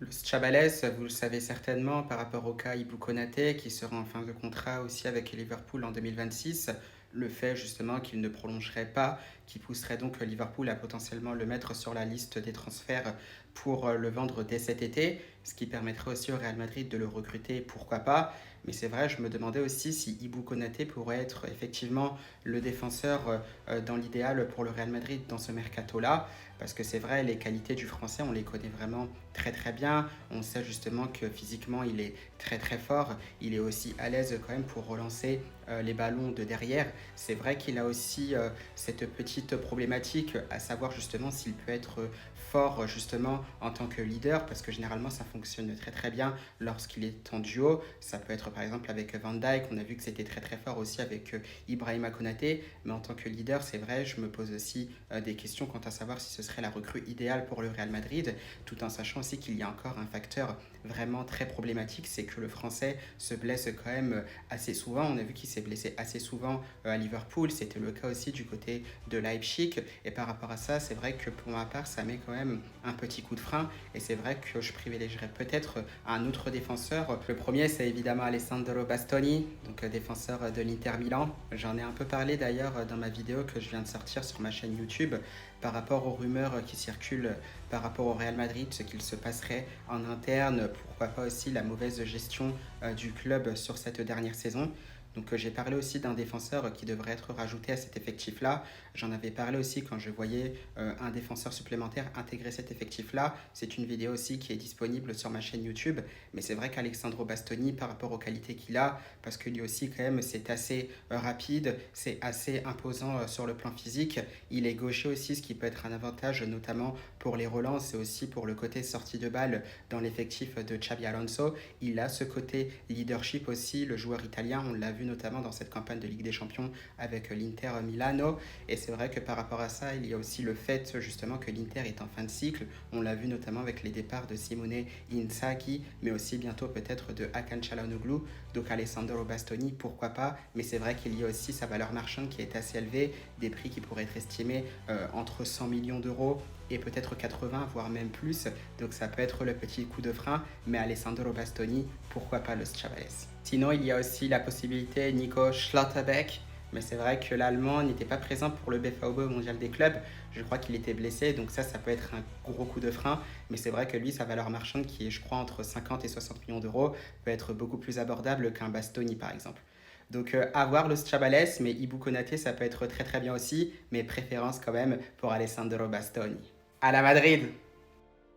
Le Tchabalès, vous le savez certainement par rapport au cas Ibou Konaté qui sera en fin de contrat aussi avec Liverpool en 2026. Le fait justement qu'il ne prolongerait pas, qui pousserait donc Liverpool à potentiellement le mettre sur la liste des transferts pour le vendre dès cet été, ce qui permettrait aussi au Real Madrid de le recruter, pourquoi pas. Mais c'est vrai, je me demandais aussi si Ibou Konaté pourrait être effectivement le défenseur dans l'idéal pour le Real Madrid dans ce mercato-là, parce que c'est vrai, les qualités du français, on les connaît vraiment très très bien. On sait justement que physiquement, il est très très fort. Il est aussi à l'aise quand même pour relancer les ballons de derrière. C'est vrai qu'il a aussi cette petite problématique, à savoir justement s'il peut être fort justement en tant que leader, parce que généralement ça fonctionne très très bien lorsqu'il est en duo. Ça peut être par exemple avec Van Dijk, on a vu que c'était très très fort aussi avec Ibrahima Konaté, mais en tant que leader, c'est vrai, je me pose aussi des questions quant à savoir si ce serait la recrue idéale pour le Real Madrid, tout en sachant aussi qu'il y a encore un facteur vraiment très problématique, c'est que le français se blesse quand même assez souvent. On a vu qu'il s'est blessé assez souvent à Liverpool, c'était le cas aussi du côté de Leipzig, et par rapport à ça, c'est vrai que pour ma part, ça met quand même un petit coup de frein, et c'est vrai que je privilégierais peut-être un autre défenseur. Le premier, c'est évidemment Alessandro Bastoni, donc défenseur de l'Inter Milan. J'en ai un peu parlé d'ailleurs dans ma vidéo que je viens de sortir sur ma chaîne YouTube par rapport aux rumeurs qui circulent par rapport au Real Madrid, ce qu'il se passerait en interne, pourquoi pas aussi la mauvaise gestion du club sur cette dernière saison. Donc j'ai parlé aussi d'un défenseur qui devrait être rajouté à cet effectif-là. J'en avais parlé aussi quand je voyais un défenseur supplémentaire intégrer cet effectif-là. C'est une vidéo aussi qui est disponible sur ma chaîne YouTube. Mais c'est vrai qu'Alessandro Bastoni, par rapport aux qualités qu'il a, parce que lui aussi quand même c'est assez rapide, c'est assez imposant sur le plan physique. Il est gaucher aussi, ce qui peut être un avantage notamment pour les relances et aussi pour le côté sortie de balle dans l'effectif de Xabi Alonso. Il a ce côté leadership aussi, le joueur italien, on l'a vu notamment dans cette campagne de Ligue des Champions avec l'Inter Milano. Et c'est vrai que par rapport à ça, il y a aussi le fait justement que l'Inter est en fin de cycle. On l'a vu notamment avec les départs de Simone Inzaghi, mais aussi bientôt peut-être de Hakan Çalhanoğlu. Donc Alessandro Bastoni, pourquoi pas. Mais c'est vrai qu'il y a aussi sa valeur marchande qui est assez élevée, des prix qui pourraient être estimés entre 100 millions d'euros et peut-être 80, voire même plus. Donc ça peut être le petit coup de frein, mais Alessandro Bastoni, pourquoi pas le Chavales. Sinon, il y a aussi la possibilité Nico Schlotterbeck, mais c'est vrai que l'Allemand n'était pas présent pour le BFAOB mondial des clubs. Je crois qu'il était blessé, donc ça peut être un gros coup de frein. Mais c'est vrai que lui, sa valeur marchande, qui est, je crois, entre 50 et 60 millions d'euros, peut être beaucoup plus abordable qu'un Bastoni, par exemple. Donc, à voir le Chabales, mais Ibou Konaté, ça peut être très très bien aussi, mais préférence quand même pour Alessandro Bastoni. À la Madrid!